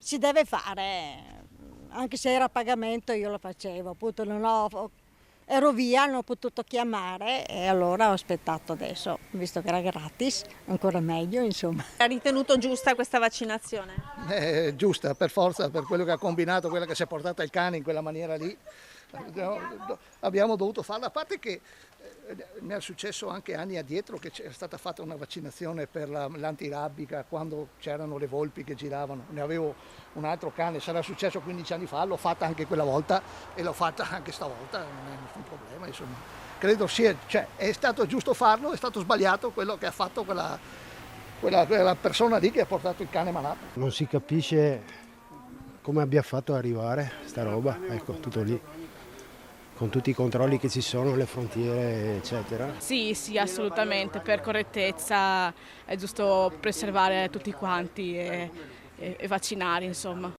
Si deve fare, anche se era a pagamento io lo facevo, appunto ero via, non ho potuto chiamare e allora ho aspettato adesso, visto che era gratis, ancora meglio insomma. Ha ritenuto giusta questa vaccinazione? Giusta, per forza, per quello che ha combinato, quella che si è portata il cane in quella maniera lì. Abbiamo dovuto farla, a parte che mi è successo anche anni addietro che c'era stata fatta una vaccinazione per l'antirabbica quando c'erano le volpi che giravano. Ne avevo un altro cane, sarà successo 15 anni fa, l'ho fatta anche quella volta e l'ho fatta anche stavolta, non è nessun problema, insomma. Credo sia, cioè, è stato giusto farlo, è stato sbagliato quello che ha fatto quella persona lì che ha portato il cane malato. Non si capisce come abbia fatto ad arrivare sta roba, ecco, tutto lì, con tutti i controlli che ci sono, le frontiere, eccetera. Sì, sì, assolutamente, per correttezza è giusto preservare tutti quanti e vaccinare, insomma.